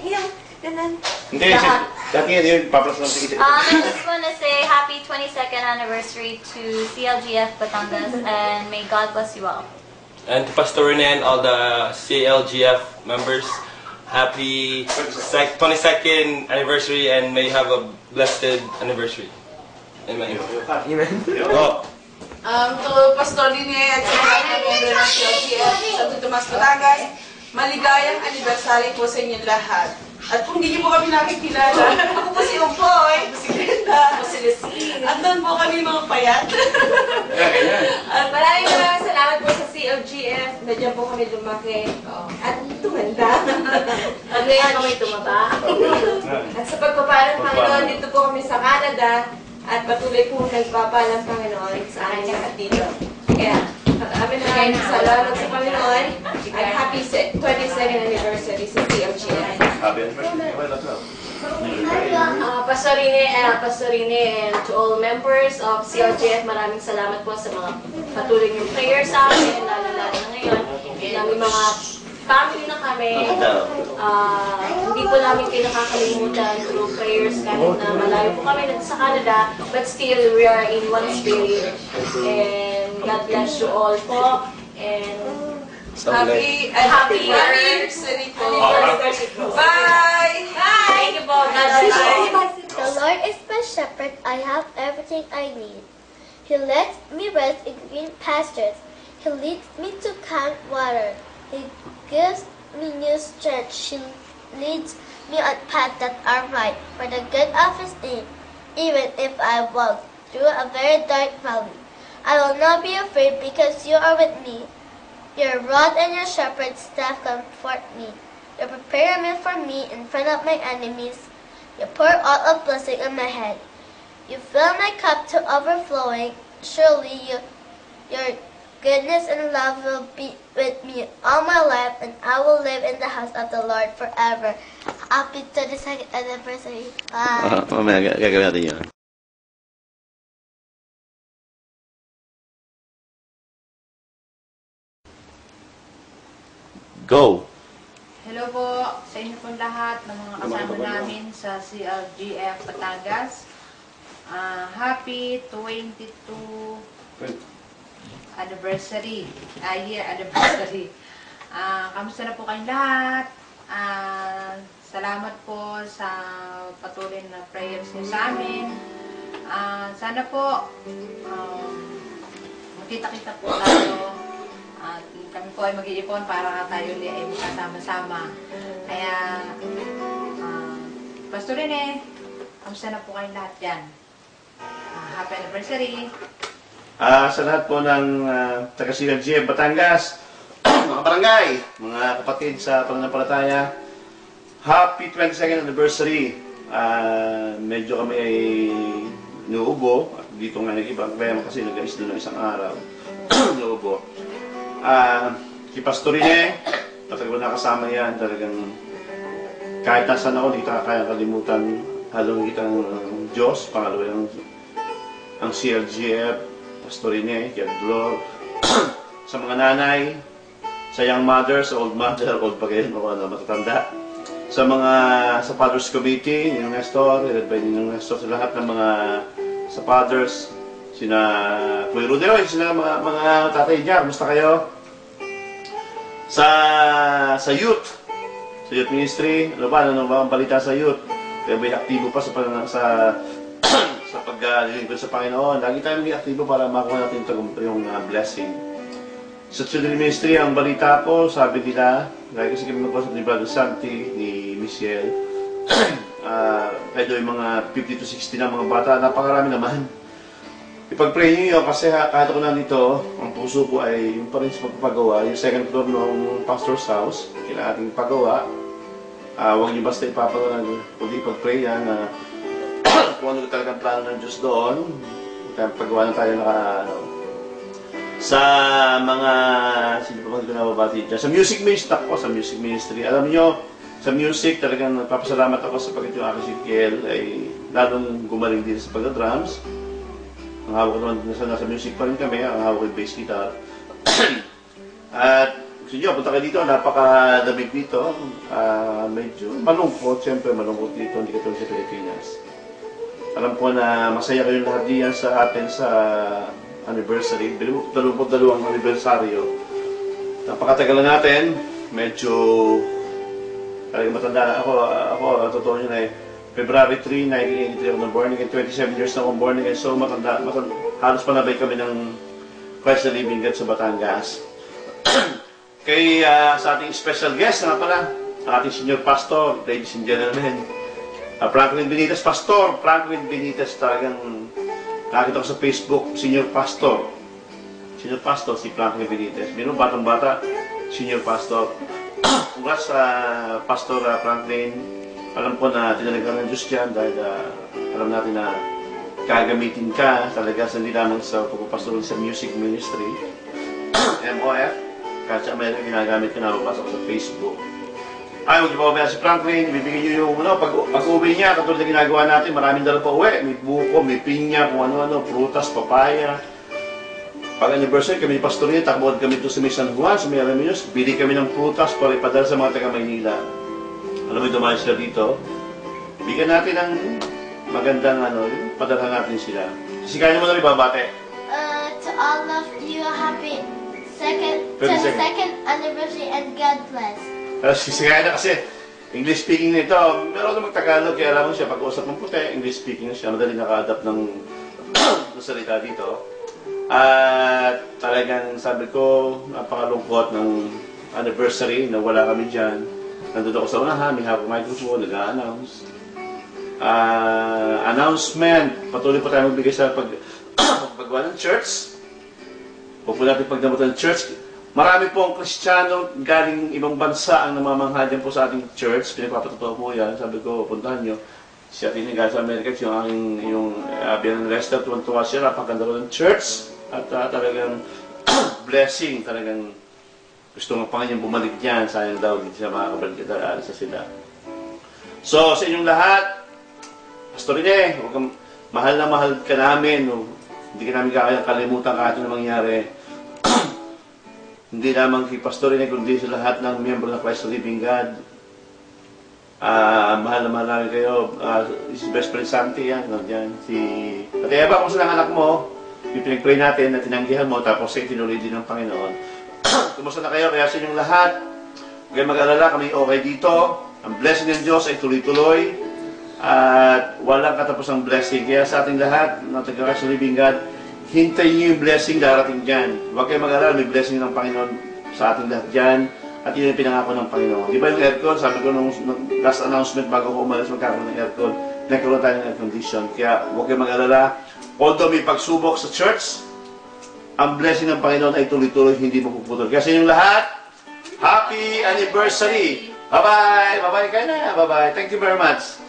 Yan. Ganun. Hindi, dati yun, paplas lang sige. I just want to say happy 22nd anniversary to CLGF Batangas and may God bless you all. And to Pastor Rene and all the CLGF members, happy 22nd anniversary and may you have a blessed anniversary. Amen. Amen. To Pastor Rene at sa mga member ng CLGF Santo Tomas Batangas, maligayang anniversary po sa inyong lahat. At kung hindi niyo po kami nakikilala, ako po si Umpoy, ako si Glenda, ako si Leslie. At doon po kami mga payat. At maraming salamat po sa CLGF. Nandiyan po kami lumaki. At tumanda. At ngayon kami tumaba. At sa pagpapalang Panginoon, dito po kami sa Canada. At patuloy po nagpapalang Panginoon sa akin at dito. Kaya, maraming salamat sa Panginoon. At happy 22nd anniversary sa CLGF. Pastorine and to all members of CLGF, maraming salamat po sa mga patuloy niyong prayers sa amin, lalo-lalo na ngayon. Namin mga family na kami, hindi po namin kayo nakakalimutan through prayers kahit na malayo po kami sa Canada, but still we are in one spirit. And God bless you all po. And happy anniversary po. Bye! Thank you po. God bless you. The Lord is my shepherd, I have everything I need. He lets me rest in green pastures. He leads me to calm water. He gives me new strength. He leads me on paths that are right for the good of His name. Even if I walk through a very dark valley, I will not be afraid because you are with me. Your rod and your shepherd's staff comfort me. You prepare a meal for me in front of my enemies. You pour out a blessing on my head. You fill my cup to overflowing. Surely your goodness and love will be with me all my life, and I will live in the house of the Lord forever. Happy 22nd anniversary. Bye. Mamaya, gagawin natin yun. Go! Hello po sa inyo pong lahat ng mga kasama namin sa CLGF Batangas. Happy 22 anniversary. Year anniversary. Kamusta na po kayong lahat? Salamat po sa patuloy na prayers niyo sa amin. Sana po magkita-kita po tayo. At kami po ay mag-iipon para tayo ulit ay magkasama-sama. Kaya, Pastor Rene, kamusta na po kayong lahat dyan? Happy anniversary! Sa lahat po ng taga-CLGF Batangas, mga barangay, mga kapatid sa pananampalataya, happy 22nd anniversary! Medyo kami ay nuubo, dito nga nag-ibang kaya kasi nag-ais doon ng isang araw, nuubo. Si Pastor Rene, talagang nakasama yan, talagang kahit nasan ako, hindi kaya kalimutan, halong kitang Diyos, pangalawa ang CLGF, Pastor Rene, Kiadlor, sa mga nanay, sa young mothers, old mother, old pa kayo, matatanda, sa Fathers Committee, Ninong Nestor, led by Ninong Nestor, sa lahat ng mga sa fathers, sina Kuya Ruderoy, sina mga tatay dyan, kumusta kayo? Sa youth ministry, ano ba ang balita sa youth? Kaya may aktibo pa sa paglilingkod sa Panginoon. Lagi tayong may aktibo para makuha natin yung blessing. Sa children ministry, ang balita po, sabi nila, lagi kasi kami nagpasok ni Brother Santi, ni Michelle, kaya yung mga 50 to 60 na mga bata, napakarami naman. Ipag-pray niyo yun kasi kahit ako nandito, ang puso ko ay yung pa rin sa pagpapagawa, yung second floor ng pastor's house, kailangan ating pagawa. Huwag niyo basta ipapagawa, kundi ipag-pray yan na kung ano talagang plano ng Diyos doon, pagawa na tayo sa mga, sino pa bang nababati dyan? Sa music ministry ako, sa music ministry. Alam niyo, sa music talagang nagpapasalamat ako sa pagkat yung aking si Kiel ay lalong gumaling din sa pagka-drums. Ang hawak ko naman, nasa music pa rin kami, ang hawak ko yung bass guitar. At gusto nyo, punta kayo dito, napakalamig dito. Medyo malungkot, siyempre malungkot dito, hindi katulad sa Pilipinas. Alam ko na masaya kayong lahat diyan sa atin sa anniversary, 22 anibersaryo. Napakatagal na natin, medyo talagang matanda na ako, totoo nyo na eh. February 3, 1983 ako na born again, 27 years na akong born again, so matanda, halos panabay kami ng Christ the Living God sa Batangas. Kay sa ating special guest na pala, ang ating senior pastor, ladies and gentlemen, Franklin Benitez, Pastor Franklin Benitez, talagang nakita ko sa Facebook, senior pastor si Franklin Benitez. Meron batang-bata, senior pastor. Congrats sa Pastor Franklin. Alam ko na tinalagaan ng Diyos dyan dahil alam natin na gagamitin ka talaga sa hindi lamang sa pagpapastor sa music ministry, MOF. Kahit sa Amerika, ginagamit ko na mapasok sa Facebook. Ay, huwag niyo pa si Franklin, ibibigay niyo yung, pag-uwi niya, katulad na ginagawa natin, maraming dala pa uwi. May buko, may pinya, kung ano-ano, prutas, papaya. Pag anniversary, kami ni Pastor niya, takbuhan kami doon sa may San Juan, sa may Alaminos, bili kami ng prutas para ipadala sa mga taga-Maynila. Alam mo, dumayo sila dito. Bigyan natin ng magandang padala natin sila. Sisikayan mo na rin babate. To all of you, happy 22nd anniversary and God bless. Sisikayan na kasi English speaking na ito. Meron na mag-Tagalog, kaya alam mo siya, pag-usap ng puti, English speaking siya, madali naka-adapt ng salita dito. At talagang sabi ko, napakalungkot ng anniversary na wala kami dyan. Nandun ako sa unahan, may hapong microphone, nag-a-announce. Announcement, patuloy po tayo magbigay sa paggawa ng church. Huwag po natin pagdamutan ng church. Marami po ang Kristiyano galing ibang bansa ang namamangha dyan po sa ating church. Pinagpapatotoo po yan. Sabi ko, puntahan nyo. Si ating galing sa Amerika, yung Bilang Lester, tuwan-tuwa siya, napakaganda po ng church. At talagang blessing, talagang gusto ng Panginoon bumalik dyan. Sayang daw, hindi siya makakabalik sa sila. So, sa inyong lahat, Pastor Rene, mahal na mahal ka namin. Hindi ka namin kakalimutan kahit na mangyari. Hindi lamang kay Pastor Rene, kundi sa lahat ng miyembro ng Christ the Living God. Mahal na mahal namin kayo. Si best friend Santi, yan. At Eva, kung saan ang anak mo, pinag-pray natin na tinanggihan mo, tapos ay tinuloy din ng Panginoon. Kumusta na kayo? Kaya sa inyong lahat, huwag kayong mag-alala, kami okay dito. Ang blessing ng Diyos ay tuloy-tuloy. At walang katapos ang blessing. Kaya sa ating lahat, ng taga-Christ the Living God, hintayin niyo yung blessing darating dyan. Huwag kayong mag-alala, may blessing ng Panginoon sa ating lahat dyan. At yun yung pinangako ng Panginoon. Di ba yung aircon? Sabi ko nung last announcement bago ko umalis magkakaroon ng aircon, nagkaroon tayo ng air condition. Kaya huwag kayong mag-alala. Although may pagsubok sa church, ang blessing ng Panginoon ay tuloy-tuloy, hindi mapuputol. Kaya sa inyong lahat, happy anniversary! Bye-bye! Bye-bye kayo na! Bye-bye! Thank you very much!